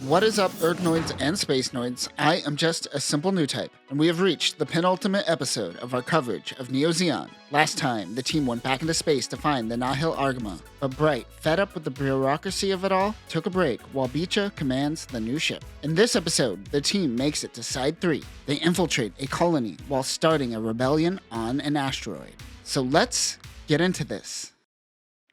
What is up, Earthnoids and Spacenoids? I am just a simple new type, and we have reached the penultimate episode of our coverage of Neo Zeon. Last time, the team went back into space to find the Nahil Argama, but Bright, fed up with the bureaucracy of it all, took a break while Beecha commands the new ship. In this episode, the team makes it to Side 3. They infiltrate a colony while starting a rebellion on an asteroid. So let's get into this.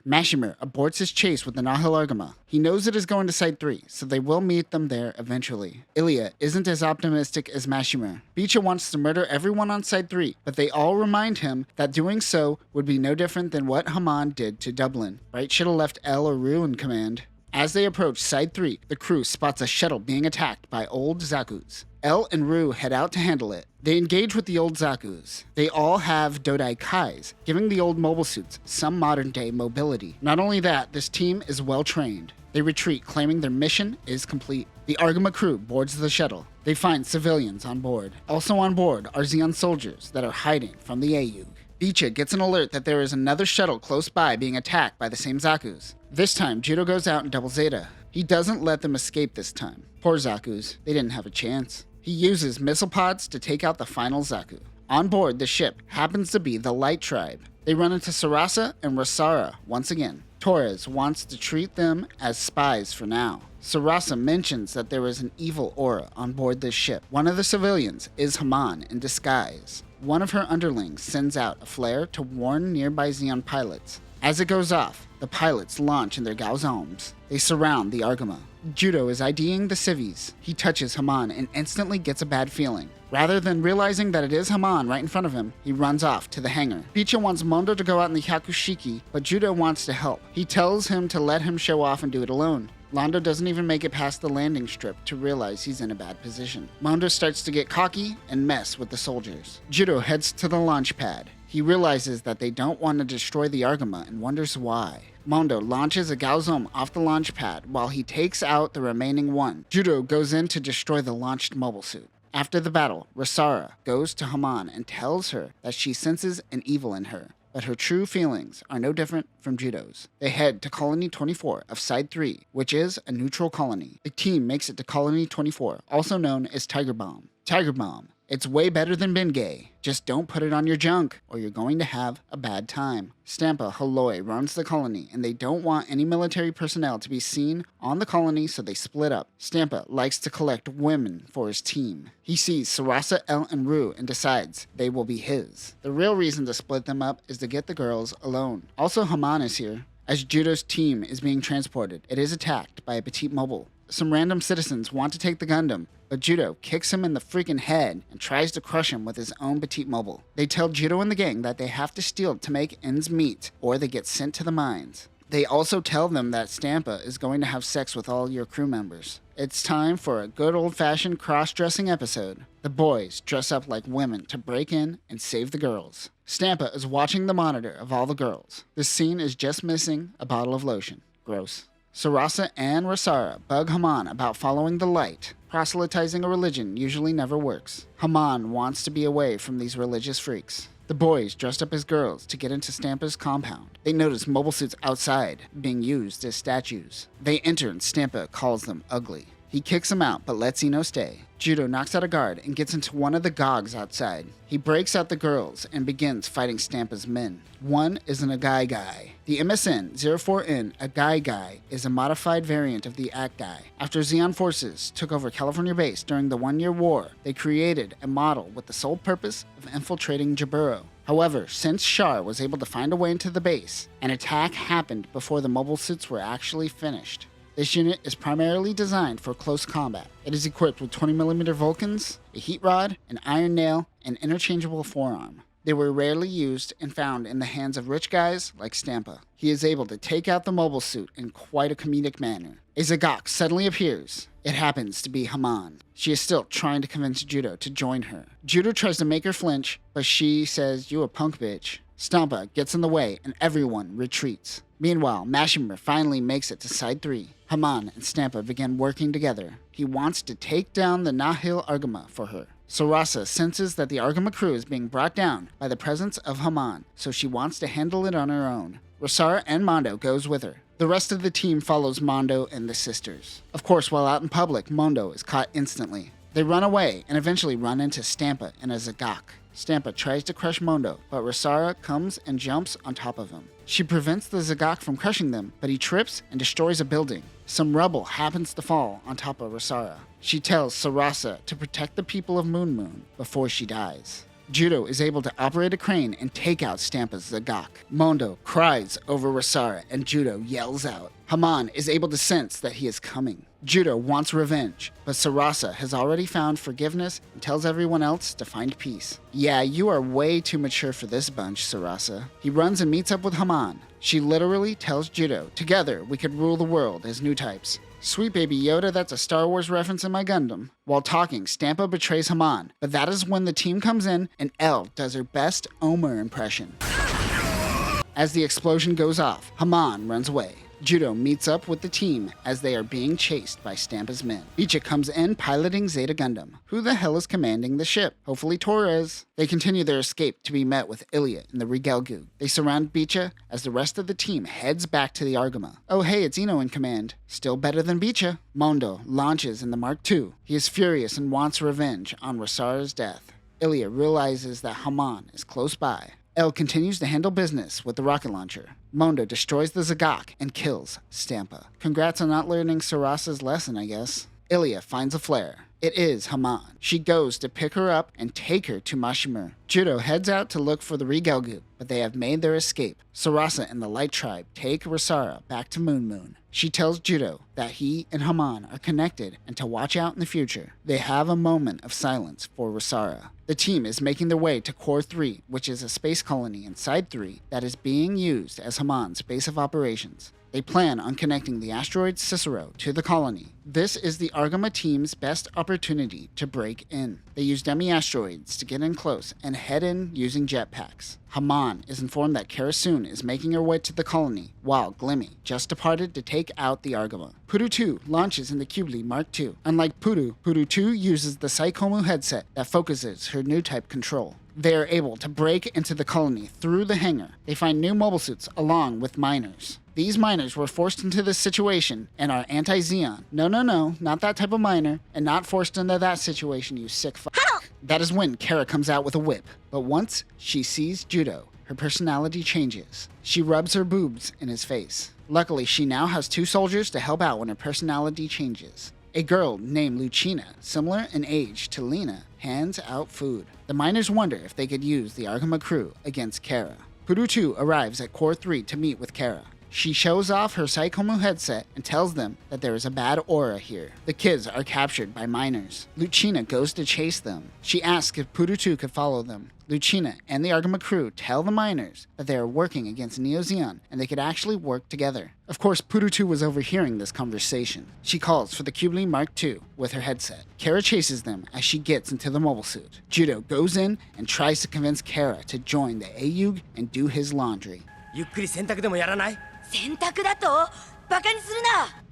Mashimer aborts his chase with the Nahil Argama. He knows it is going to Site 3, so they will meet them there eventually. Ilya isn't as optimistic as Mashimer. Beecha wants to murder everyone on Site 3, but they all remind him that doing so would be no different than what Haman did to Dublin. Bright should have left El or Rue in command. As they approach Side 3, the crew spots a shuttle being attacked by old Zaku's. El and Rue head out to handle it. They engage with the old Zaku's. They all have Dodai Kais, giving the old mobile suits some modern-day mobility. Not only that, this team is well-trained. They retreat, claiming their mission is complete. The Argama crew boards the shuttle. They find civilians on board. Also on board are Zeon soldiers that are hiding from the Ayug. Beecha gets an alert that there is another shuttle close by being attacked by the same Zaku's. This time, Judo goes out in double Zeta. He doesn't let them escape this time. Poor Zaku's, they didn't have a chance. He uses missile pods to take out the final Zaku. On board, the ship happens to be the Light Tribe. They run into Sarasa and Rasara once again. Torres wants to treat them as spies for now. Sarasa mentions that there is an evil aura on board this ship. One of the civilians is Haman in disguise. One of her underlings sends out a flare to warn nearby Zeon pilots. As it goes off, the pilots launch in their Gauzoms. They surround the Argama. Judo is IDing the civvies. He touches Haman and instantly gets a bad feeling. Rather than realizing that it is Haman right in front of him, he runs off to the hangar. Beecha wants Mondo to go out in the Hakushiki, but Judo wants to help. He tells him to let him show off and do it alone. Londo doesn't even make it past the landing strip to realize he's in a bad position. Mondo starts to get cocky and mess with the soldiers. Judo heads to the launch pad. He realizes that they don't want to destroy the Argama and wonders why. Mondo launches a Gaozom off the launch pad while he takes out the remaining one. Judo goes in to destroy the launched mobile suit. After the battle, Rasara goes to Haman and tells her that she senses an evil in her, but her true feelings are no different from Judo's. They head to Colony 24 of Side 3, which is a neutral colony. The team makes it to Colony 24, also known as Tiger Bomb. Tiger Bomb. It's way better than Bengay. Just don't put it on your junk, or you're going to have a bad time. Stampa Haloi runs the colony, and they don't want any military personnel to be seen on the colony, so they split up. Stampa likes to collect women for his team. He sees Sarasa, El, and Rue and decides they will be his. The real reason to split them up is to get the girls alone. Also, Haman is here. As Judo's team is being transported, it is attacked by a petite mobile. Some random citizens want to take the Gundam, but Judo kicks him in the freaking head and tries to crush him with his own petite mobile. They tell Judo and the gang that they have to steal to make ends meet, or they get sent to the mines. They also tell them that Stampa is going to have sex with all your crew members. It's time for a good old-fashioned cross-dressing episode. The boys dress up like women to break in and save the girls. Stampa is watching the monitor of all the girls. This scene is just missing a bottle of lotion. Gross. Sarasa and Rasara bug Haman about following the light. Proselytizing a religion usually never works. Haman wants to be away from these religious freaks. The boys dressed up as girls to get into Stampa's compound. They notice mobile suits outside being used as statues. They enter and Stampa calls them ugly. He kicks them out but lets Ino stay. Judo knocks out a guard and gets into one of the Gogs outside. He breaks out the girls and begins fighting Stampa's men. One is an Agai guy. The MSN 04N Agai guy is a modified variant of the Act guy. After Zeon forces took over California base during the 1-year war, they created a model with the sole purpose of infiltrating Jaburo. However, since Shar was able to find a way into the base, an attack happened before the mobile suits were actually finished. This unit is primarily designed for close combat. It is equipped with 20mm Vulcans, a heat rod, an iron nail, and interchangeable forearm. They were rarely used and found in the hands of rich guys like Stampa. He is able to take out the mobile suit in quite a comedic manner. A Zagok suddenly appears. It happens to be Haman. She is still trying to convince Judo to join her. Judo tries to make her flinch, but she says, "You a punk bitch." Stampa gets in the way and everyone retreats. Meanwhile, Mashimer finally makes it to Side 3. Haman and Stampa begin working together. He wants to take down the Nahil Argama for her. Sarasa senses that the Argama crew is being brought down by the presence of Haman, so she wants to handle it on her own. Rasara and Mondo goes with her. The rest of the team follows Mondo and the sisters. Of course, while out in public, Mondo is caught instantly. They run away and eventually run into Stampa and a Zagak. Stampa tries to crush Mondo, but Rosara comes and jumps on top of him. She prevents the Zagak from crushing them, but he trips and destroys a building. Some rubble happens to fall on top of Rosara. She tells Sarasa to protect the people of Moon Moon before she dies. Judo is able to operate a crane and take out Stampa's Zagak. Mondo cries over Rosara and Judo yells out. Haman is able to sense that he is coming. Judo wants revenge, but Sarasa has already found forgiveness and tells everyone else to find peace. Yeah, you are way too mature for this bunch, Sarasa. He runs and meets up with Haman. She literally tells Judo, together we could rule the world as new types. Sweet baby Yoda, that's a Star Wars reference in my Gundam. While talking, Stampa betrays Haman, but that is when the team comes in and Elle does her best Omer impression. As the explosion goes off, Haman runs away. Judo meets up with the team as they are being chased by Stampa's men. Bicha comes in piloting Zeta Gundam. Who the hell is commanding the ship? Hopefully Torres. They continue their escape to be met with Ilya and the Regelgu. They surround Bicha as the rest of the team heads back to the Argama. Oh hey, it's Eno in command. Still better than Bicha. Mondo launches in the Mark II. He is furious and wants revenge on Rosara's death. Ilya realizes that Haman is close by. Elle continues to handle business with the rocket launcher. Mondo destroys the Zagak and kills Stampa. Congrats on not learning Sarasa's lesson, I guess. Ilya finds a flare. It is Haman. She goes to pick her up and take her to Mashimur. Judo heads out to look for the Regelgu, but they have made their escape. Sarasa and the Light Tribe take Rosara back to Moon Moon. She tells Judo that he and Haman are connected and to watch out in the future. They have a moment of silence for Rosara. The team is making their way to Core 3, which is a space colony inside 3 that is being used as Haman's base of operations. They plan on connecting the asteroid Cicero to the colony. This is the Argama team's best opportunity to break in. They use dummy asteroids to get in close and head in using jetpacks. Haman is informed that Kara Soon is making her way to the colony, while Glemy just departed to take out the Argama. Puru 2 launches in the Kubli Mark II. Unlike Puru, Puru 2 uses the Psychomu headset that focuses her new type control. They are able to break into the colony through the hangar. They find new mobile suits along with miners. These miners were forced into this situation and are anti-Zeon. No, not that type of miner, and not forced into that situation, you sick fuck. That is when Kara comes out with a whip. But once she sees Judo, her personality changes. She rubs her boobs in his face. Luckily, she now has 2 soldiers to help out when her personality changes. A girl named Lucina, similar in age to Lena, hands out food. The miners wonder if they could use the Argama crew against Kara. Puru 2 arrives at Core 3 to meet with Kara. She shows off her Psychomu headset and tells them that there is a bad aura here. The kids are captured by miners. Lucina goes to chase them. She asks if Puru 2 could follow them. Lucina and the Argama crew tell the miners that they are working against Neo Zeon and they could actually work together. Of course, Puru 2 was overhearing this conversation. She calls for the Kubli Mark II with her headset. Kara chases them as she gets into the mobile suit. Judo goes in and tries to convince Kara to join the Ayug and do his laundry. You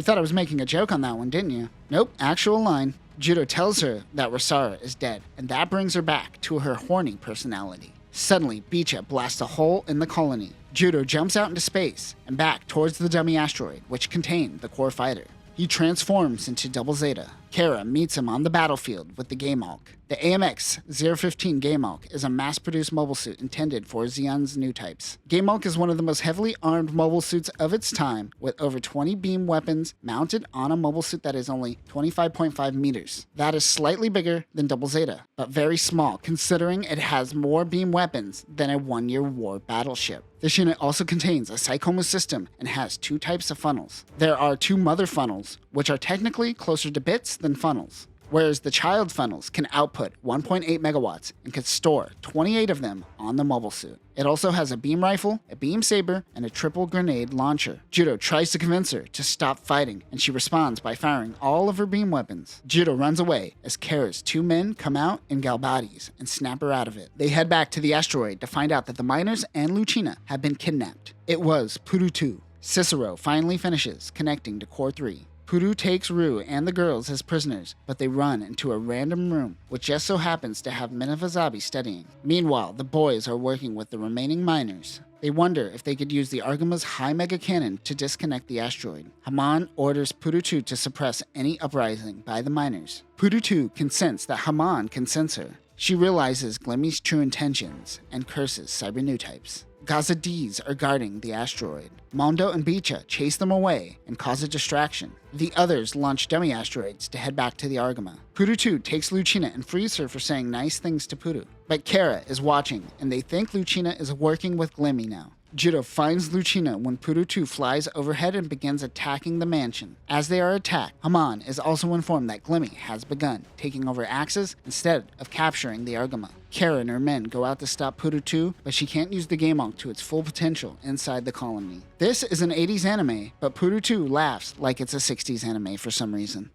thought I was making a joke on that one, didn't you? Nope, actual line. Judo tells her that Rosara is dead, and that brings her back to her horny personality. Suddenly, Bicha blasts a hole in the colony. Judo jumps out into space and back towards the dummy asteroid, which contained the core fighter. He transforms into Double Zeta. Kara meets him on the battlefield with the Gamalk. The AMX-015 Gamalk is a mass-produced mobile suit intended for Zeon's new types. Gamalk is one of the most heavily armed mobile suits of its time, with over 20 beam weapons mounted on a mobile suit that is only 25.5 meters. That is slightly bigger than Double Zeta, but very small considering it has more beam weapons than a one-year war battleship. This unit also contains a Psychomu system and has 2 types of funnels. There are 2 mother funnels, which are technically closer to bits than funnels, whereas the child funnels can output 1.8 megawatts and can store 28 of them on the mobile suit. It also has a beam rifle, a beam saber, and a triple grenade launcher. Judo tries to convince her to stop fighting, and she responds by firing all of her beam weapons. Judo runs away as Kara's 2 men come out in Galbadis and snap her out of it. They head back to the asteroid to find out that the miners and Lucina have been kidnapped. It was Puru 2. Cicero finally finishes connecting to Core 3. Puru takes Rue and the girls as prisoners, but they run into a random room, which just so happens to have Minafazabi studying. Meanwhile, the boys are working with the remaining miners. They wonder if they could use the Argama's high mega cannon to disconnect the asteroid. Haman orders Purutu to suppress any uprising by the miners. Purutu can sense that Haman can sense her. She realizes Glemy's true intentions and curses cyber new types. Gazadis are guarding the asteroid. Mondo and Bicha chase them away and cause a distraction. The others launch dummy asteroids to head back to the Argama. Purutu takes Lucina and frees her for saying nice things to Puru. But Kara is watching, and they think Lucina is working with Glemy now. Judo finds Lucina when Purutu flies overhead and begins attacking the mansion. As they are attacked, Haman is also informed that Glemy has begun taking over Axis instead of capturing the Argama. Kara and her men go out to stop Purutu, but she can't use the Gamok to its full potential inside the colony. This is an 80s anime, but Purutu laughs like it's a 60s anime for some reason.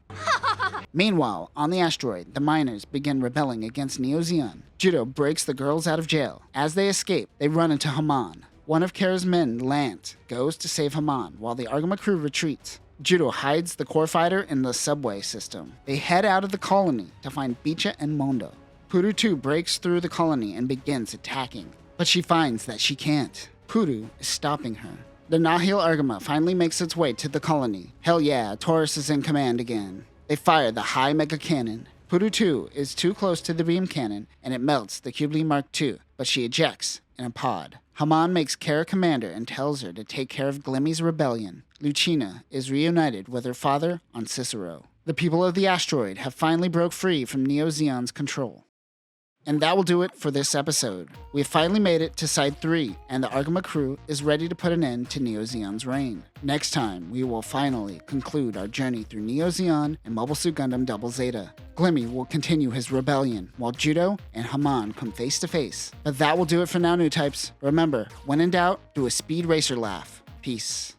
Meanwhile, on the asteroid, the miners begin rebelling against Neo Zeon. Judo breaks the girls out of jail. As they escape, they run into Haman. One of Kara's men, Lant, goes to save Haman while the Argama crew retreats. Judo hides the core fighter in the subway system. They head out of the colony to find Bicha and Mondo. Purutu breaks through the colony and begins attacking, but she finds that she can't. Puru is stopping her. The Nahil Argama finally makes its way to the colony. Hell yeah, Taurus is in command again. They fire the high mega cannon. Purutu is too close to the beam cannon and it melts the Kubli Mark II, but she ejects in a pod. Haman makes Kara commander and tells her to take care of Glemy's rebellion. Lucina is reunited with her father on Cicero. The people of the asteroid have finally broke free from Neo Zeon's control. And that will do it for this episode. We have finally made it to Side 3, and the Argama crew is ready to put an end to Neo Zeon's reign. Next time, we will finally conclude our journey through Neo Zeon and Mobile Suit Gundam Double Zeta. Glemy will continue his rebellion, while Judo and Haman come face to face. But that will do it for now, new types. Remember, when in doubt, do a speed racer laugh. Peace.